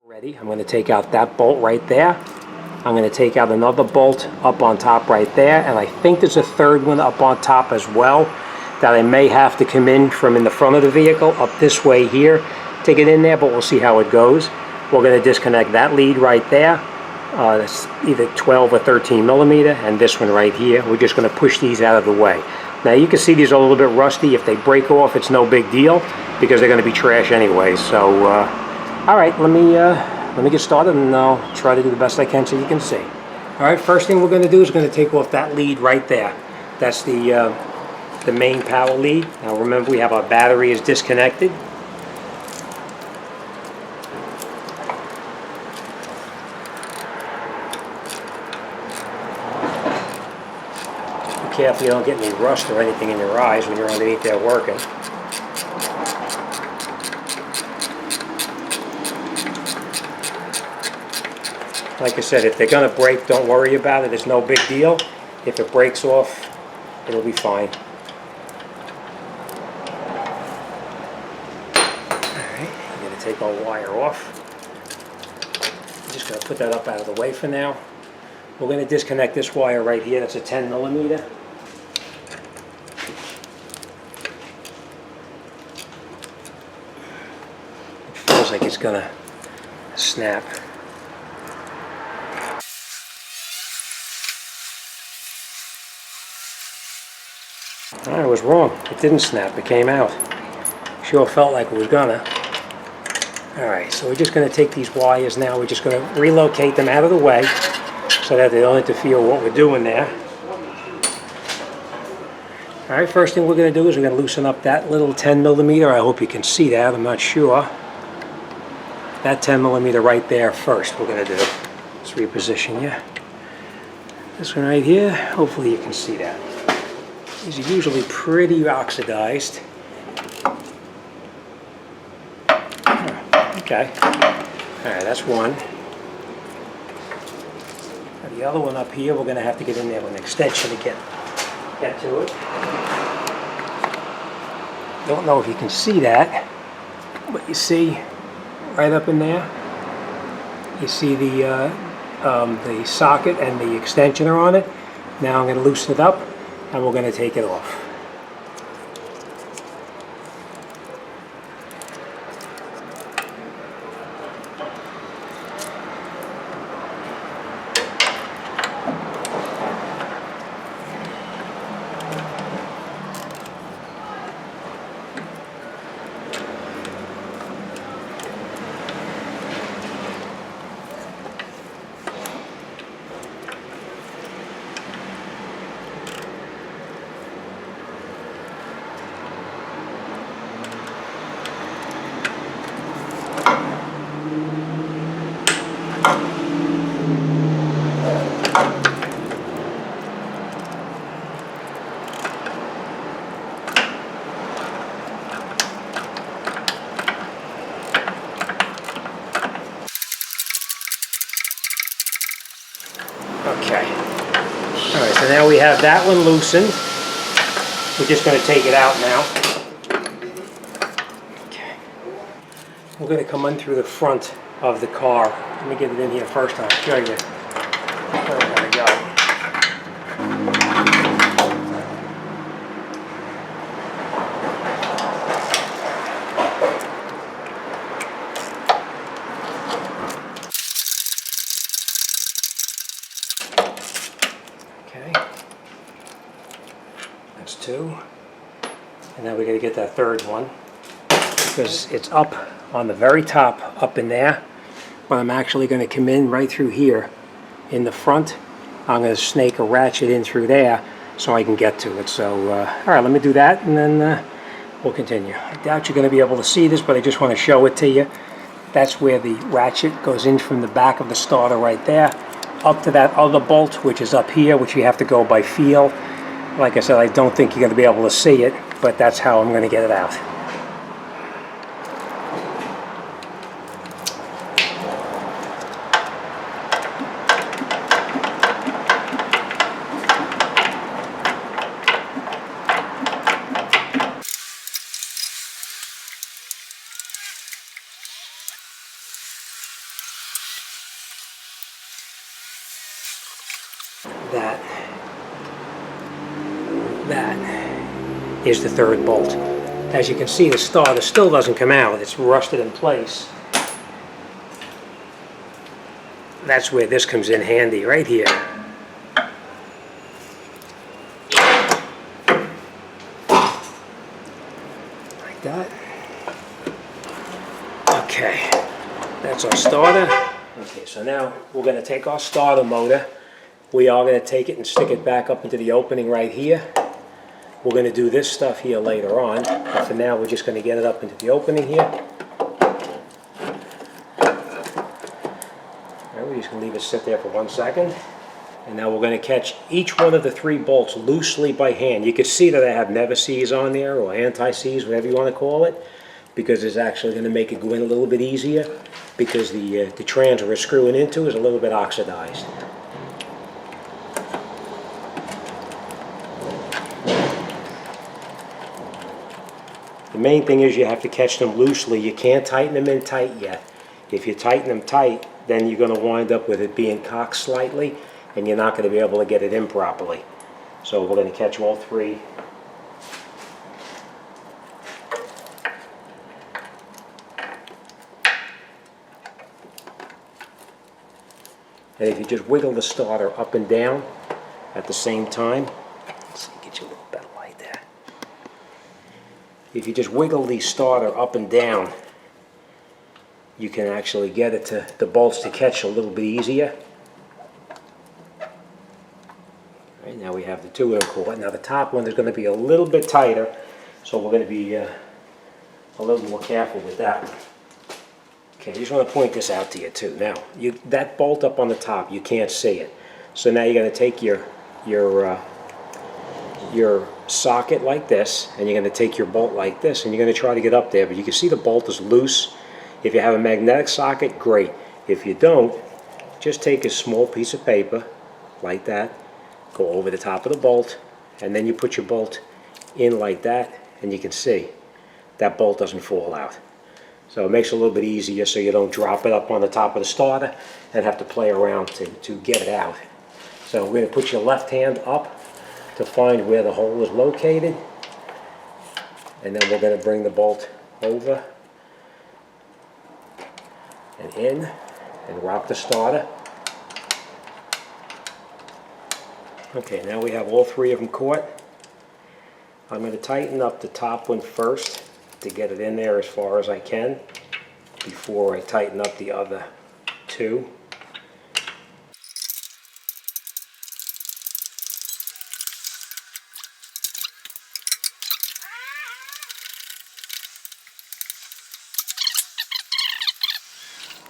Ready, I'm going to take out that bolt right there. I'm going to take out another bolt up on top right there, and I think there's a third one up on top as well that I may have to come in from in the front of the vehicle up this way here to get in there, but we'll see how it goes. We're going to disconnect that lead right there. That's either 12 or 13 millimeter, and this one right here. We're just going to push these out of the way. Now you can see these are a little bit rusty. If they break off, it's no big deal because they're going to be trash anyway. So all right, let me get started, and I'll try to do the best I can so you can see. All right, first thing we're going to do is going to take off that lead right there. That's the main power lead. Now remember, we have our battery is disconnected. Just be careful you don't get any rust or anything in your eyes when you're underneath there working. Like I said, if they're going to break, don't worry about it. It's no big deal. If it breaks off, it'll be fine. Alright, I'm going to take our wire off. I'm just going to put that up out of the way for now. We're going to disconnect this wire right here. That's a 10 millimeter. It feels like it's going to snap. I was wrong. It didn't snap. It came out. Sure felt like it was gonna. Alright, so we're just going to take these wires now. We're just going to relocate them out of the way so that they don't interfere with what we're doing there. Alright, first thing we're going to do is we're going to loosen up that little 10 millimeter. I hope you can see that. I'm not sure. That 10 millimeter right there first we're going to do. Let's reposition you. This one right here, hopefully you can see that. These are usually pretty oxidized. Okay. Alright, that's one. Now the other one up here, we're going to have to get in there with an extension to get to it. Don't know if you can see that, but you see right up in there, you see the socket and the extension are on it. Now I'm going to loosen it up, and we're going to take it off. Okay. Alright, so now we have that one loosened. We're just going to take it out now. Okay. We're going to come in through the front of the car. Let me get it in here first. I'll show you where we're going to go. Okay, that's two, and now we got to get that third one because it's up on the very top, up in there, but I'm actually going to come in right through here in the front. I'm going to snake a ratchet in through there so I can get to it. So alright, let me do that, and then we'll continue. I doubt you're going to be able to see this, but I just want to show it to you. That's where the ratchet goes in from the back of the starter right there up to that other bolt, which is up here, which you have to go by feel. Like I said, I don't think you're going to be able to see it, but that's how I'm going to get it out. That is the third bolt. As you can see, the starter still doesn't come out. It's rusted in place. That's where this comes in handy, right here. Like that. Okay, that's our starter. Okay, so now we're going to take our starter motor. We are going to take it and stick it back up into the opening right here. We're going to do this stuff here later on, but for now we're just going to get it up into the opening here. Alright, we're just going to leave it sit there for 1 second. And now we're going to catch each one of the 3 bolts loosely by hand. You can see that I have never seize on there, or anti-seize, whatever you want to call it, because it's actually going to make it go in a little bit easier, because the trans we're screwing into is a little bit oxidized. The main thing is you have to catch them loosely. You can't tighten them in tight yet. If you tighten them tight, then you're going to wind up with it being cocked slightly, and you're not going to be able to get it in properly. So we're going to catch all 3. And if you just wiggle the starter up and down at the same time, let's see, get you a little better light there. If you just wiggle the starter up and down, you can actually get it to the bolts to catch a little bit easier. Right, now we have the 2 of them caught. Now the top one is going to be a little bit tighter, so we're going to be a little more careful with that one. Okay, I just want to point this out to you too. Now, that bolt up on the top, you can't see it. So now you're going to take your socket like this, and you're going to take your bolt like this, and you're going to try to get up there. But you can see the bolt is loose. If you have a magnetic socket, great. If you don't, just take a small piece of paper like that, go over the top of the bolt, and then you put your bolt in like that, and you can see that bolt doesn't fall out. So it makes it a little bit easier so you don't drop it up on the top of the starter and have to play around to get it out. So we're going to put your left hand up to find where the hole is located, and then we're going to bring the bolt over and in and rock the starter. Okay, now we have all 3 of them caught. I'm going to tighten up the top one first to get it in there as far as I can before I tighten up the other 2.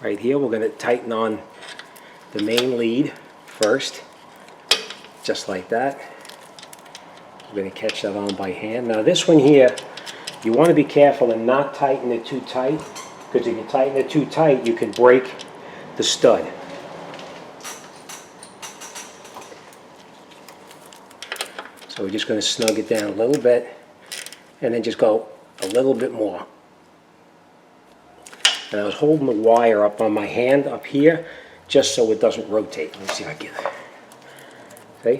Right here we're going to tighten on the main lead first, just like that. We're going to catch that on by hand. Now this one here, you want to be careful and not tighten it too tight, because if you tighten it too tight, you can break the stud. So we're just going to snug it down a little bit, and then just go a little bit more. And I was holding the wire up on my hand up here, just so it doesn't rotate. Let me see if I can get it.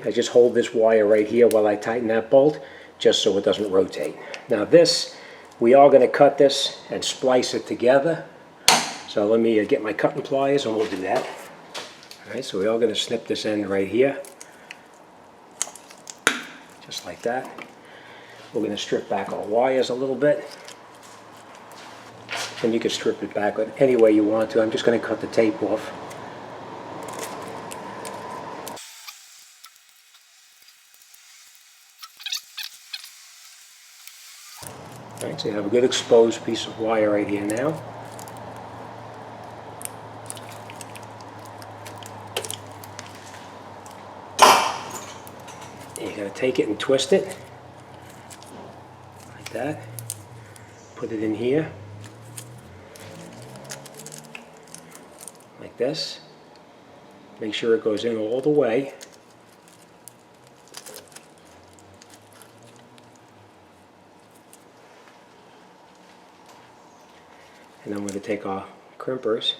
See, I just hold this wire right here while I tighten that bolt, just so it doesn't rotate. Now this, we are going to cut this and splice it together. So let me get my cutting pliers and we'll do that. Alright, so we are going to snip this end right here. Just like that. We're going to strip back our wires a little bit. And you can strip it back any way you want to. I'm just going to cut the tape off. Alright, so you have a good exposed piece of wire right here now. And you're going to take it and twist it like that. Put it in here like this. Make sure it goes in all the way. And then we're going to take our crimpers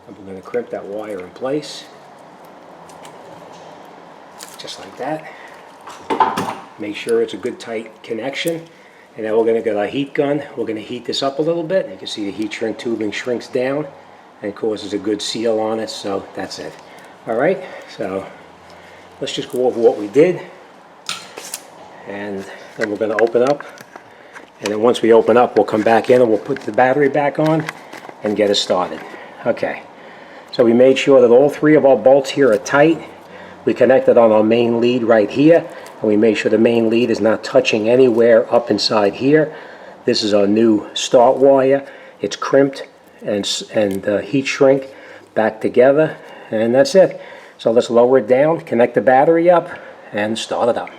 and we're going to crimp that wire in place, just like that. Make sure it's a good tight connection. And then we're going to get our heat gun. We're going to heat this up a little bit. You can see the heat shrink tubing shrinks down and causes a good seal on it. So that's it. All right, so let's just go over what we did. And then we're going to open up. And then once we open up, we'll come back in and we'll put the battery back on and get us started. Okay, so we made sure that all 3 of our bolts here are tight. We connected on our main lead right here. And we made sure the main lead is not touching anywhere up inside here. This is our new start wire. It's crimped and heat shrink back together, and that's it. So let's lower it down, connect the battery up, and start it up.